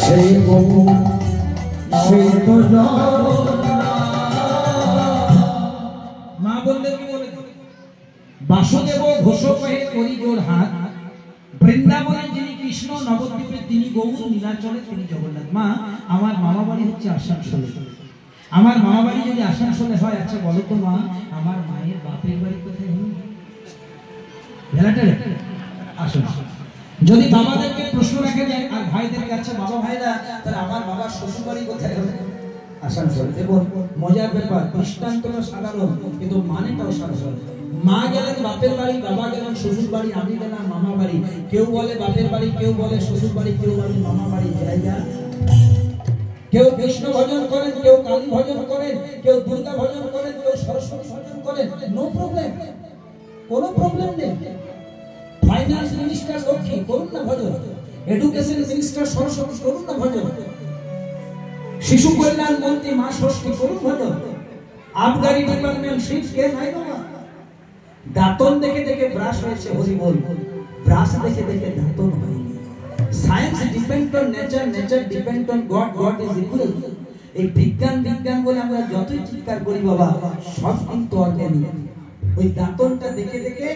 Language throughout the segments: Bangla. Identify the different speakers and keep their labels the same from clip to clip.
Speaker 1: সেই বহু সেই তো
Speaker 2: মা বললেন কি বলে বাসুদেব ঘোষ কহে করি জোর হাত বৃন্দাবনে যিনি কৃষ্ণ নবদ্বীপে তিনি গৌর নীলাচলে তিনি জগন্নাথ। মা আমার মামা বাড়ি হচ্ছে আসানসোলে, আমার মামা বাড়ি যদি আসানসোলে হয়, আচ্ছা বলো তো মা আমার মায়ের বাপের বাড়ি কোথায়? আসানসোল। যদি বাবাদেরকে প্রশ্ন রাখা যায় আর ভাইদেরকে, আচ্ছা বাবা ভাইরা তাহলে আমার বাবার শ্বশুর বাড়ি কোথায় হবে? আসানসোল। এবং মজার ব্যাপার, দৃষ্টান্তটা সাধারণ কিন্তু মানেটাও সাধারণ। মা গেলেন বাপের বাড়ি, বাবা গেলেন শ্বশুর বাড়ি, আমি গেলাম মামা বাড়ি। কেউ বলে বাপের বাড়ি, কেউ বলে শ্বশুর বাড়ি, কেউ বলে মামা বাড়ি। জায়গা কেউ কৃষ্ণ ভজন করেন, কেউ কালী ভজন করেন, কেউ দুর্গা ভজন করেন, কেউ সরস্বতী ভজন করেন। নো প্রবলেম, কোনো প্রবলেম নেই। ফাইন্যান্স মিনিস্টার লক্ষ্মী করুন না ভজন, এডুকেশন মিনিস্টার সরস্বতী করুন না ভজন, শিশু কল্যাণ মন্ত্রী মা ষষ্ঠী করুন ভজন, আবগারি ডিপার্টমেন্ট শিব কে নাই বাবা। দাঁতন দেখে দেখে ব্রাশ হয়েছে হরি বল, ব্রাশ দেখে দেখে দাঁতন হয়নি। Science depend on nature, nature depend on god, god is equal. এই বিজ্ঞান বিজ্ঞান বলে আমরা যতই চিৎকার করি বাবা, সব কিন্তু অর্গানিক। ওই দাঁতনটা দেখে দেখে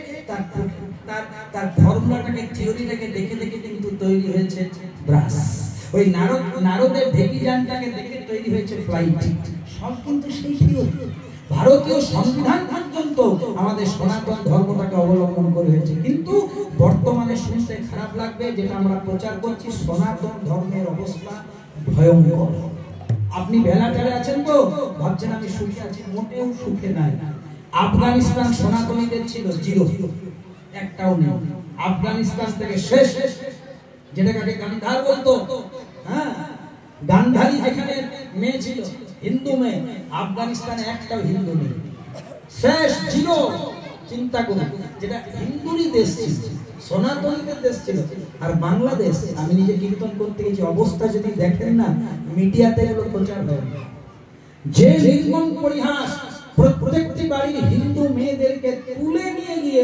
Speaker 2: তার ফর্মুলাটাকে, থিওরিটাকে দেখে দেখে কিন্তু তৈরি হয়েছে ব্রাশ। ওই নারদের ঢেকি যানটাকে দেখে তৈরি হয়েছে ফ্লাইট। সব কিন্তু সেই থিওরি। ভারতীয় সংবিধান পর্যন্ত আমাদের সনাতন ধর্মটাকে অবলম্বন করে হয়েছে। কিন্তু বর্তমানে শুনতে খারাপ লাগবে, যেটা আমরা প্রচার করছি, সনাতন ধর্মের অবস্থা ভয়ঙ্কর। আপনি ভেলাটারে আছেন তো ভাবছেন আমি সুখে আছি, মোটেও সুখে নাই। আফগানিস্তান সনাতনীদের ছিল জিরো, একটাও নেই। আফগানিস্তান থেকে শেষ, যেটাকে গান্ধার বলতো, হ্যাঁ গান্ধারী যেখানে মেয়ে ছিল হিন্দু মেয়ে, আফগানিস্তানে একটাও হিন্দু নেই, শেষ জিরো। চিন্তা করুন, যেটা হিন্দুরই দেশ ছিল, সনাতনীদের দেশ ছিল। আর বাংলাদেশ, আমি নিজে কীর্তন করতে গেছি, অবস্থা যদি দেখেন না, মিডিয়াতে এগুলো প্রচার হয়, যে নির্মম পরিহাস। প্রত্যেকটি বাড়ির হিন্দু মেয়েদেরকে তুলে নিয়ে গিয়ে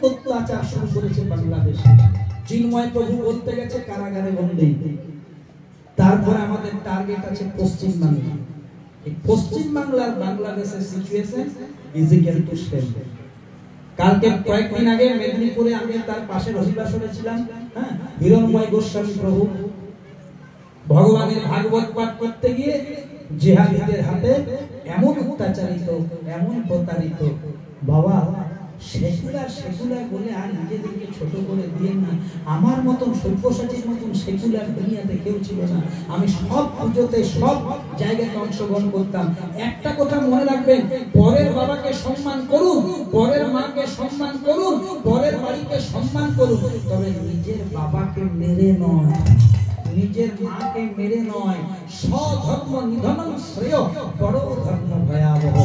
Speaker 2: অত্যাচার শুরু করেছে বাংলাদেশ। চিন্ময় প্রভু বলতে গেছে কারাগারে বন্দী। তারপরে আমাদের টার্গেট আছে পশ্চিমবাংলা। এই পশ্চিমবাংলার বাংলাদেশের situation is equal to same. কালকে কয়েকদিন আগে মেদিনীপুরে আমি তার পাশে রবিবাসরে ছিলাম, হ্যাঁ, হিরণময় গোস্বামী প্রভু ভগবানের ভাগবত পাঠ করতে গিয়ে জিহাদিদের হাতে এমন অত্যাচারিত, এমন প্রতারিত। বাবা সেকুলার সেকুলার বলে আর নিজেদেরকে ছোট করে দিয়ে না। আমার মতন সব্যসাচীর মতন সেকুলার দুনিয়াতে কেউ ছিল না। আমি সব পুজোতে সব জায়গায় অংশগ্রহণ করতাম। একটা কথা মনে রাখবেন, পরের বাবাকে সম্মান করুন, পরের মাকে সম্মান করুন, পরের বাড়িকে সম্মান করুন, তবে নিজের বাবাকে মেরে নয়, নিজের মাকে মেরে নয়। স্বধর্ম নিধনং শ্রেয়, বড় ধর্ম ভয়াবহ।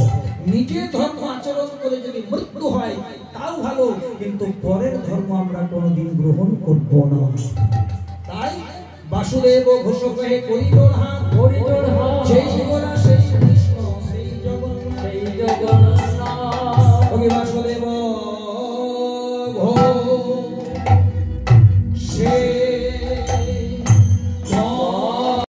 Speaker 2: নিজের ধর্ম আচরণ করে যদি মৃত্যু হয় তাও ভালো, কিন্তু পরের ধর্ম আমরা কোনোদিন গ্রহণ করব না। তাই বাসুদেব ঘোষ কহে করি জোড় হাত, সেই জীবন আসে